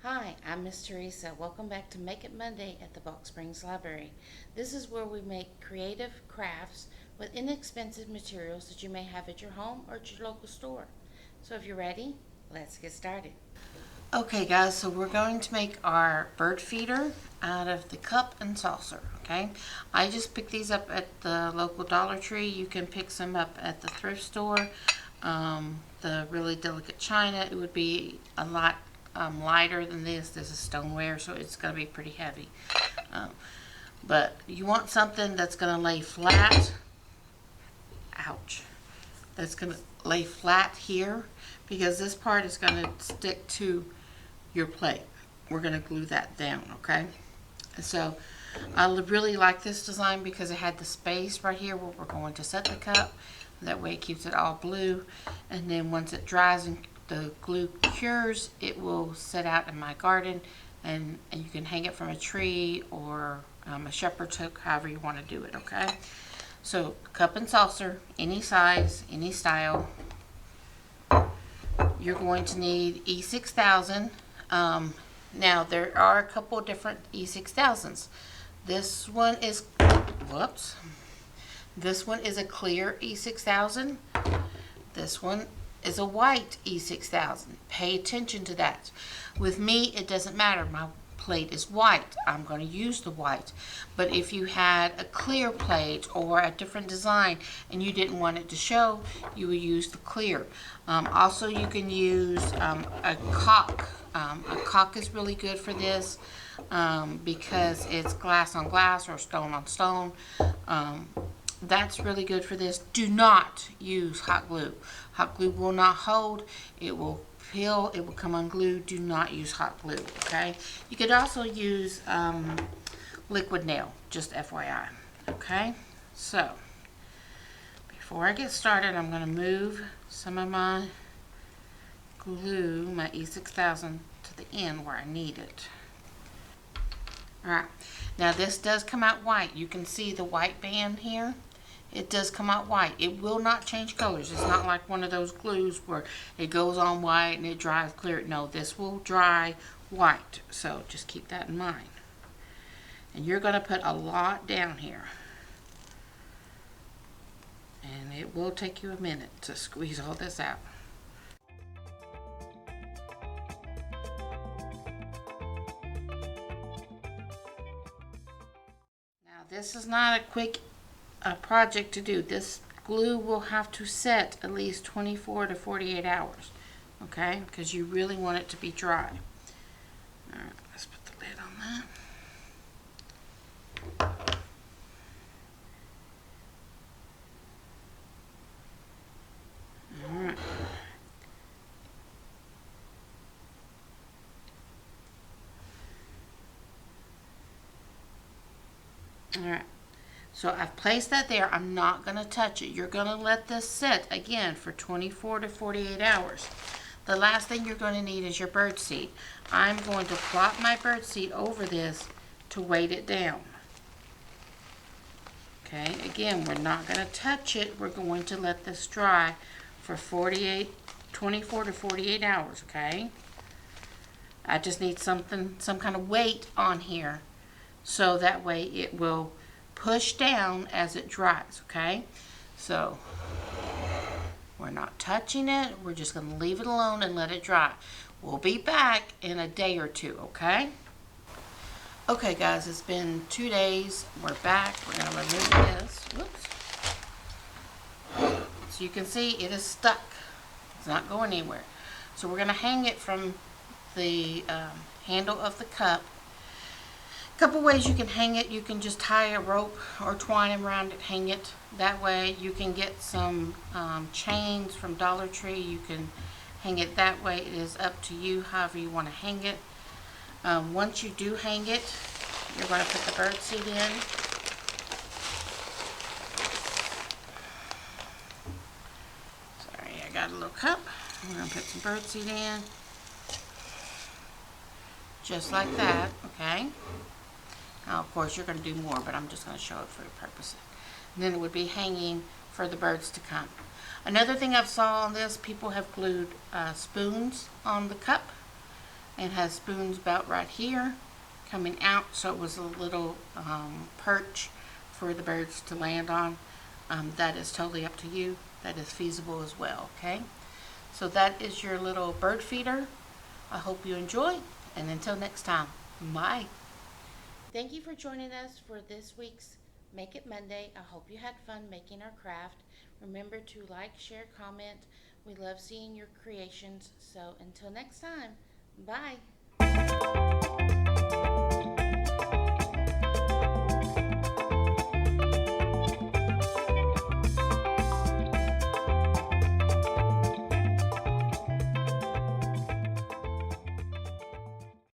Hi, I'm Miss Teresa. Welcome back to Make It Monday at the Box Springs Library. This is where we make creative crafts with inexpensive materials that you may have at your home or at your local store. So if you're ready, let's get started. Okay guys, so we're going to make our bird feeder out of the cup and saucer, okay? I just picked these up at the local Dollar Tree. You can pick some up at the thrift store. The really delicate china, it would be a lot lighter than this. This is stoneware, so it's going to be pretty heavy. But you want something that's going to lay flat. Ouch. That's going to lay flat here because this part is going to stick to your plate. We're going to glue that down, okay? So I really like this design because it had the space right here where we're going to set the cup. That way it keeps it all blue, and then once it dries and the glue cures, it will set out in my garden, and you can hang it from a tree or a shepherd's hook, however you want to do it, okay? So cup and saucer, any size, any style. You're going to need E6000. Now there are a couple different E6000s. This one is, whoops. This one is a clear E6000. This one is a white E6000. Pay attention to that. With me, it doesn't matter. My plate is white. I'm going to use the white. But if you had a clear plate or a different design and you didn't want it to show, you would use the clear. Also, you can use a caulk. A caulk is really good for this because it's glass on glass or stone on stone. That's really good for this. Do not use hot glue. Hot glue will not hold. It will peel. It will come unglued. Do not use hot glue, okay? You could also use liquid nail, just FYI, okay? So, before I get started, I'm going to move some of my glue, my E6000, to the end where I need it. Alright, now this does come out white. You can see the white band here. It does come out white. It will not change colors. It's not like one of those glues where it goes on white and it dries clear. No, this will dry white. So just keep that in mind. And you're going to put a lot down here. And it will take you a minute to squeeze all this out. Now this is not a quick project to do. This glue will have to set at least 24 to 48 hours, okay, because you really want it to be dry. All right, let's put the lid on that. All right. All right. So I've placed that there. I'm not going to touch it. You're going to let this sit again for 24 to 48 hours. The last thing you're going to need is your bird seed. I'm going to plop my bird seed over this to weight it down. Okay, again, we're not going to touch it. We're going to let this dry for 24 to 48 hours, okay? I just need some kind of weight on here so that way it will push down as it dries, okay? So we're not touching it. We're just going to leave it alone and let it dry. We'll be back in a day or two, okay? Okay, guys, it's been 2 days. We're back. We're going to remove this. Whoops. So you can see it is stuck. It's not going anywhere. So we're going to hang it from the handle of the cup. Couple ways you can hang it. You can just tie a rope or twine around it, hang it. That way you can get some chains from Dollar Tree. You can hang it that way. It is up to you however you want to hang it. Once you do hang it, you're going to put the bird seed in. Sorry, I got a little cup. I'm going to put some bird seed in. Just like that, okay? Now, of course, you're going to do more, but I'm just going to show it for the purpose. And then it would be hanging for the birds to come. Another thing I've saw on this, people have glued spoons on the cup. and has spoons about right here coming out, so it was a little perch for the birds to land on. That is totally up to you. That is feasible as well, okay? So that is your little bird feeder. I hope you enjoy, and until next time, bye. Thank you for joining us for this week's Make It Monday. I hope you had fun making our craft. Remember to like, share, comment. We love seeing your creations. So until next time, bye.